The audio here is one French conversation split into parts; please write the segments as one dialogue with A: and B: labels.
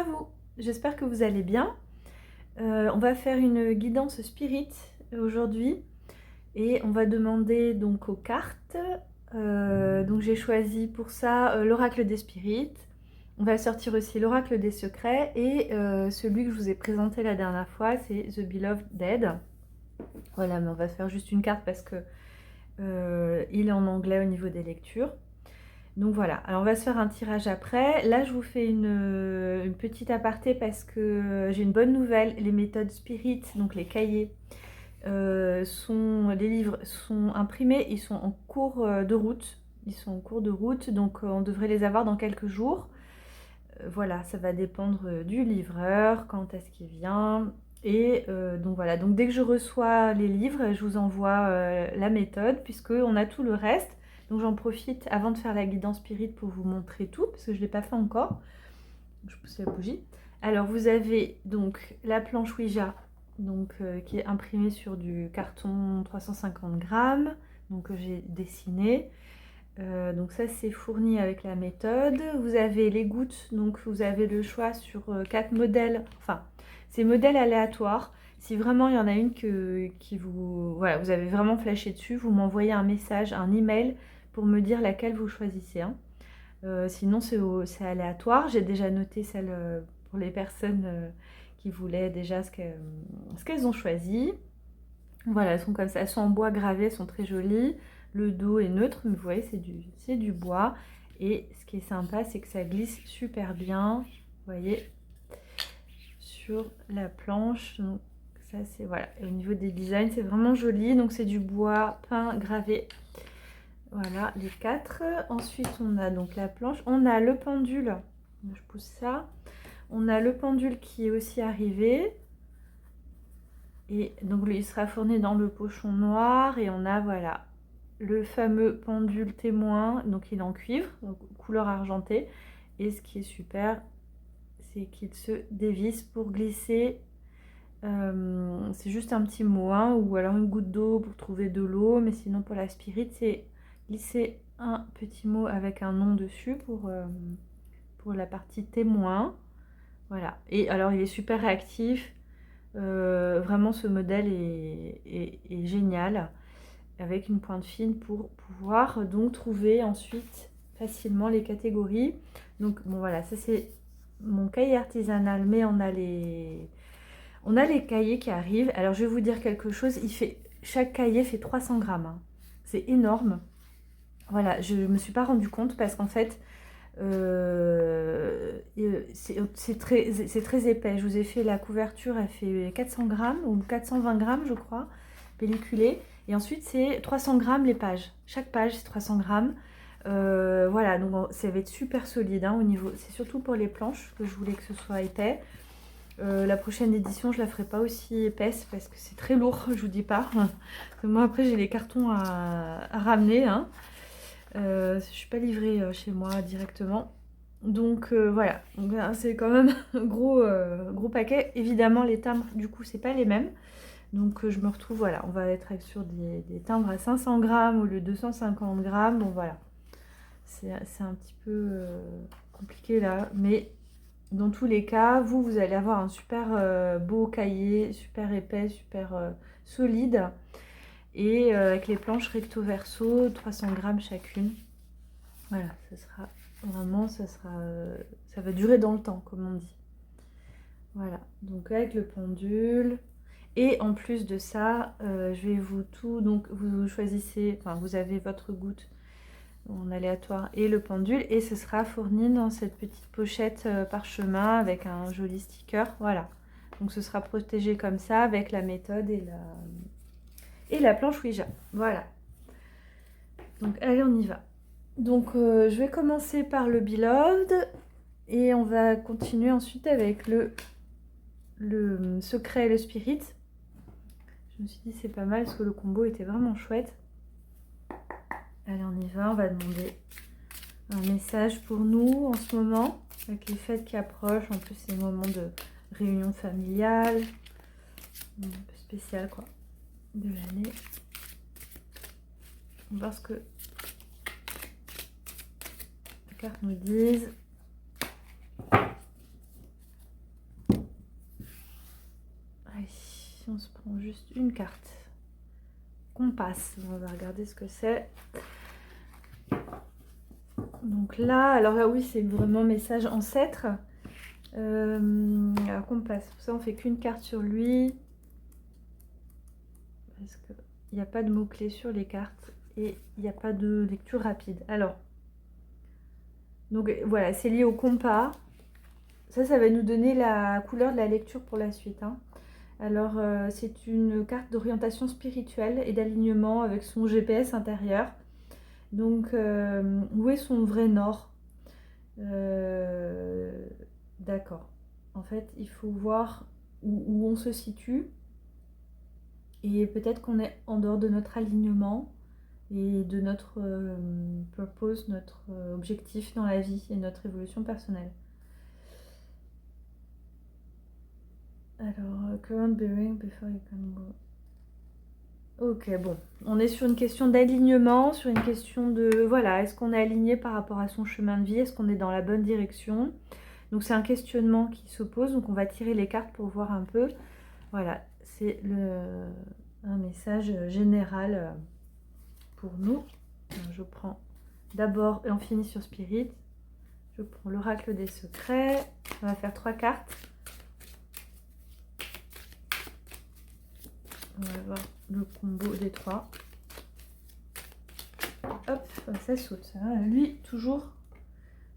A: vous, j'espère que vous allez bien. On va faire une guidance spirit aujourd'hui et on va demander donc aux cartes. Donc j'ai choisi pour ça l'oracle des spirites. On va sortir aussi l'oracle des secrets et celui que je vous ai présenté la dernière fois, c'est The Beloved Dead. Voilà, mais on va faire juste une carte parce que il est en anglais au niveau des lectures. Donc voilà, alors on va se faire un tirage après. Là, je vous fais une petite aparté parce que j'ai une bonne nouvelle. Les méthodes Spirit, donc les cahiers, les livres sont imprimés, ils sont en cours de route. Ils sont en cours de route, donc on devrait les avoir dans quelques jours. Voilà, ça va dépendre du livreur, quand est-ce qu'il vient. Et donc voilà, donc dès que je reçois les livres, je vous envoie la méthode, puisqu'on a tout le reste. Donc j'en profite avant de faire la guidance spirit pour vous montrer tout, parce que je ne l'ai pas fait encore. Je pousse la bougie. Alors vous avez donc la planche Ouija, donc, qui est imprimée sur du carton 350 grammes, donc j'ai dessiné. Donc ça c'est fourni avec la méthode. Vous avez les gouttes, donc vous avez le choix sur 4 modèles, enfin c'est modèles aléatoires. Si vraiment il y en a une qui vous, voilà, vous avez vraiment flashé dessus, vous m'envoyez un message, un email pour me dire laquelle vous choisissez. Hein. Sinon c'est aléatoire. J'ai déjà noté celle pour les personnes qui voulaient déjà ce qu'elles ont choisi. Voilà, elles sont comme ça, elles sont en bois gravé, elles sont très jolies. Le dos est neutre, mais vous voyez, c'est du bois. Et ce qui est sympa, c'est que ça glisse super bien, vous voyez, sur la planche. Donc ça, c'est, voilà. Et au niveau des designs, c'est vraiment joli. Donc c'est du bois peint, gravé. Voilà, les 4. Ensuite, on a donc la planche. On a le pendule. Je pousse ça. On a le pendule qui est aussi arrivé. Et donc lui, il sera fourni dans le pochon noir. Et on a, voilà, le fameux pendule témoin. Donc il est en cuivre, donc couleur argentée. Et ce qui est super, c'est qu'il se dévisse pour glisser. C'est juste un petit mot, hein, ou alors une goutte d'eau pour trouver de l'eau. Mais sinon, pour la spirit, c'est glisser un petit mot avec un nom dessus pour la partie témoin. Voilà. Et alors, il est super réactif. Vraiment, ce modèle est génial, avec une pointe fine pour pouvoir donc trouver ensuite facilement les catégories. Donc bon voilà, ça c'est mon cahier artisanal, mais on a les cahiers qui arrivent. Alors je vais vous dire quelque chose, chaque cahier fait 300 grammes, hein. C'est énorme. Voilà, je ne me suis pas rendu compte parce qu'en fait c'est très épais. Je vous ai fait la couverture, elle fait 400 grammes ou 420 grammes je crois, pelliculée. Et ensuite c'est 300 grammes les pages. Chaque page c'est 300 grammes. Voilà, donc ça va être super solide, hein, au niveau. C'est surtout pour les planches que je voulais que ce soit épais. La prochaine édition je la ferai pas aussi épaisse parce que c'est très lourd, je vous dis pas. Parce que moi après j'ai les cartons à ramener, hein. Je ne suis pas livrée chez moi directement. Donc voilà, c'est quand même un gros paquet. Évidemment, les timbres, du coup, c'est pas les mêmes. Donc je me retrouve, voilà, on va être sur des timbres à 500 grammes au lieu de 250 grammes. Bon, voilà, c'est un petit peu compliqué là. Mais dans tous les cas, vous allez avoir un super beau cahier, super épais, super solide. Et avec les planches recto verso, 300 grammes chacune. Voilà, ça sera vraiment, ça va durer dans le temps, comme on dit. Voilà, donc avec le pendule. Et en plus de ça, je vais donc vous choisissez, enfin vous avez votre goutte en aléatoire et le pendule. Et ce sera fourni dans cette petite pochette parchemin avec un joli sticker. Voilà, donc ce sera protégé comme ça avec la méthode et la planche Ouija. Voilà, donc allez, on y va. Donc je vais commencer par le Beloved et on va continuer ensuite avec le secret et le spirit. Je me suis dit c'est pas mal parce que le combo était vraiment chouette. Allez, on y va, on va demander un message pour nous en ce moment avec les fêtes qui approchent. En plus c'est le moment de réunion familiale, un peu spécial quoi, de l'année. On va voir ce que les cartes nous disent. si on se prend juste une carte. Compas, on va regarder ce que c'est. Donc là, alors là oui, c'est vraiment message ancêtre. Alors compas, pour ça on fait qu'une carte sur lui. Parce qu'il n'y a pas de mots-clés sur les cartes et il n'y a pas de lecture rapide. Alors, donc voilà, c'est lié au compas. Ça va nous donner la couleur de la lecture pour la suite. Hein. Alors, c'est une carte d'orientation spirituelle et d'alignement avec son GPS intérieur. Donc, où est son vrai nord? D'accord. En fait, il faut voir où on se situe. Et peut-être qu'on est en dehors de notre alignement et de notre purpose, notre objectif dans la vie et notre évolution personnelle. Alors, current bearing before you can go. Ok, bon. On est sur une question d'alignement, sur une question de, voilà, est-ce qu'on est aligné par rapport à son chemin de vie? Est-ce qu'on est dans la bonne direction? Donc c'est un questionnement qui se pose, donc on va tirer les cartes pour voir un peu. Voilà, c'est un message général pour nous. Alors, je prends d'abord, et on finit sur Spirit, je prends l'oracle des secrets. On va faire 3 cartes. On va voir le combo des 3. Hop, ça saute. Hein. Lui, toujours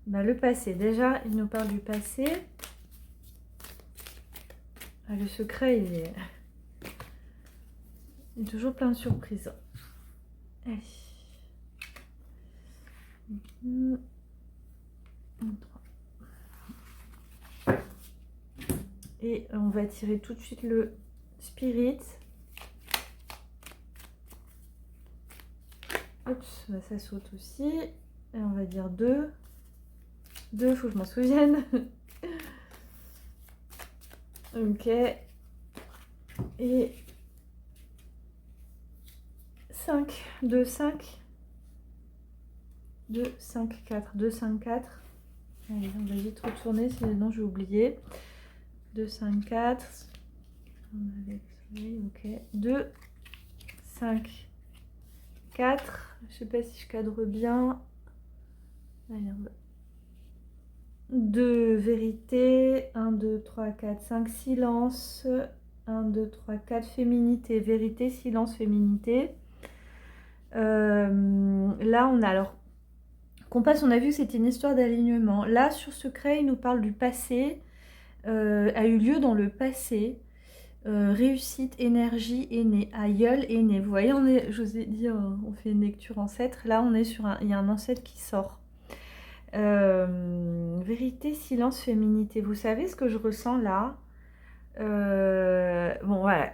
A: le passé. Déjà, il nous parle du passé. Ah, le secret, il est toujours plein de surprises. Allez. 3. Et on va tirer tout de suite le Spirit. Oups, ça saute aussi. Et on va dire 2. 2, faut que je m'en souvienne. Ok. Et 5. 2, 5. 2, 5, 4. 2, 5, 4. Allez, on va vite retourner, sinon je vais oublier. 2, 5, 4. Ok. 2, 5, 4. Je sais pas si je cadre bien. Allez, on va. 2 vérité. 1, 2, 3, 4, 5 silence. 1, 2, 3, 4 féminité. Vérité, silence, féminité. Là, on a alors. Compas, on a vu que c'était une histoire d'alignement. Là, sur Secret, il nous parle du passé. A eu lieu dans le passé. Réussite, énergie, aîné, aïeul, aîné. Vous voyez, je vous ai dit, on fait une lecture ancêtre. Là, on est sur il y a un ancêtre qui sort. Vérité, silence, féminité. Vous savez ce que je ressens là? Bon, voilà.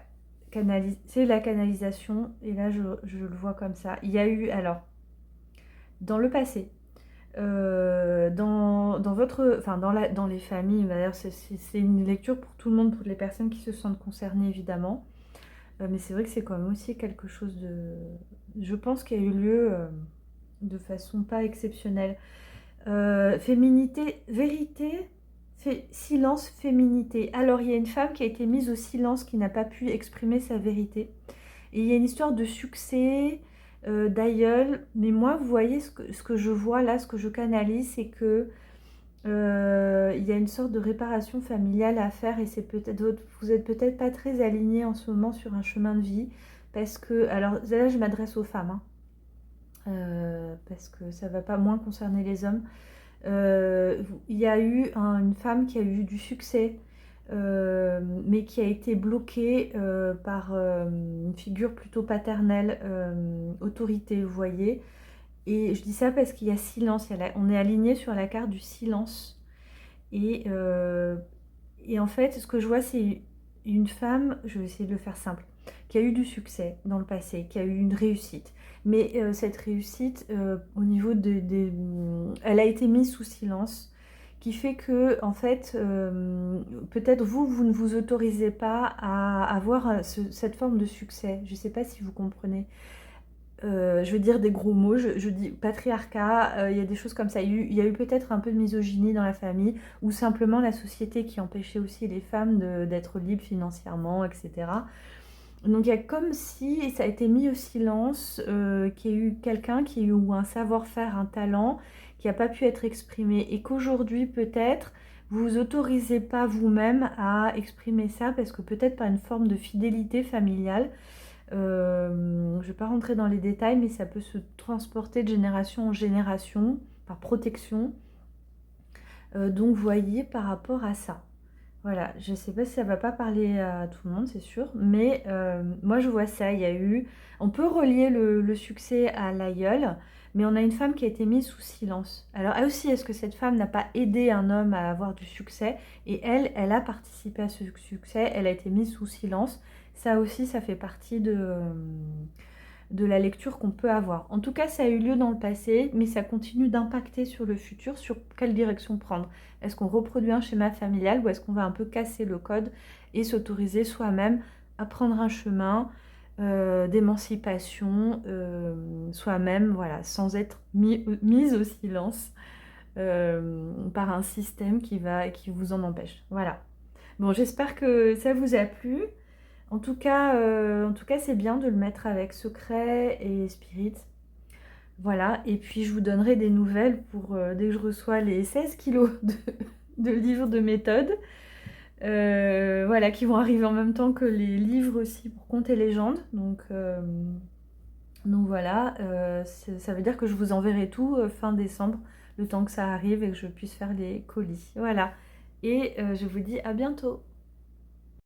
A: C'est la canalisation. Et là, je le vois comme ça. Il y a eu, alors, dans le passé, dans les familles, d'ailleurs, c'est une lecture pour tout le monde, pour les personnes qui se sentent concernées, évidemment. Mais c'est vrai que c'est quand même aussi quelque chose de... Je pense qu'il y a eu lieu de façon pas exceptionnelle. Féminité, vérité, silence, féminité. Alors, il y a une femme qui a été mise au silence, qui n'a pas pu exprimer sa vérité. Et il y a une histoire de succès, d'aïeul. Mais moi, vous voyez, ce que je vois là, ce que je canalise, c'est que il y a une sorte de réparation familiale à faire. Et c'est peut-être, vous n'êtes peut-être pas très alignés en ce moment sur un chemin de vie. Parce que, alors là, je m'adresse aux femmes. Hein. Parce que ça ne va pas moins concerner les hommes. Il y a eu une femme qui a eu du succès, mais qui a été bloquée par une figure plutôt paternelle, autorité, vous voyez. Et je dis ça parce qu'il y a silence, on est aligné sur la carte du silence. Et en fait, ce que je vois, c'est une femme, je vais essayer de le faire simple, qui a eu du succès dans le passé, qui a eu une réussite. Mais cette réussite, au niveau elle a été mise sous silence, qui fait que, en fait, peut-être vous ne vous autorisez pas à avoir cette forme de succès. Je ne sais pas si vous comprenez. Je veux dire des gros mots, je dis patriarcat, il y a des choses comme ça. Il y a eu peut-être un peu de misogynie dans la famille ou simplement la société qui empêchait aussi les femmes d'être libres financièrement, et cetera. Donc il y a comme si ça a été mis au silence, qu'il y a eu quelqu'un qui a eu un savoir-faire, un talent qui n'a pas pu être exprimé et qu'aujourd'hui peut-être vous vous autorisez pas vous-même à exprimer ça parce que peut-être par une forme de fidélité familiale. Je ne vais pas rentrer dans les détails, mais ça peut se transporter de génération en génération par protection. Donc voyez par rapport à ça. Voilà, je ne sais pas si ça va pas parler à tout le monde, c'est sûr, mais moi je vois ça, il y a eu... On peut relier le succès à l'aïeul, mais on a une femme qui a été mise sous silence. Alors elle aussi, est-ce que cette femme n'a pas aidé un homme à avoir du succès? Et elle a participé à ce succès, elle a été mise sous silence. Ça aussi, ça fait partie de la lecture qu'on peut avoir. En tout cas, ça a eu lieu dans le passé, mais ça continue d'impacter sur le futur, sur quelle direction prendre. Est-ce qu'on reproduit un schéma familial ou est-ce qu'on va un peu casser le code et s'autoriser soi-même à prendre un chemin d'émancipation soi-même, voilà, sans être mise au silence par un système qui vous en empêche. Voilà. Bon, j'espère que ça vous a plu. En tout cas, c'est bien de le mettre avec secret et spirit. Voilà, et puis je vous donnerai des nouvelles pour dès que je reçois les 16 kilos de livres de méthode. Voilà, qui vont arriver en même temps que les livres aussi pour contes et légendes. Donc voilà, ça veut dire que je vous enverrai tout fin décembre, le temps que ça arrive et que je puisse faire les colis. Voilà, et je vous dis à bientôt.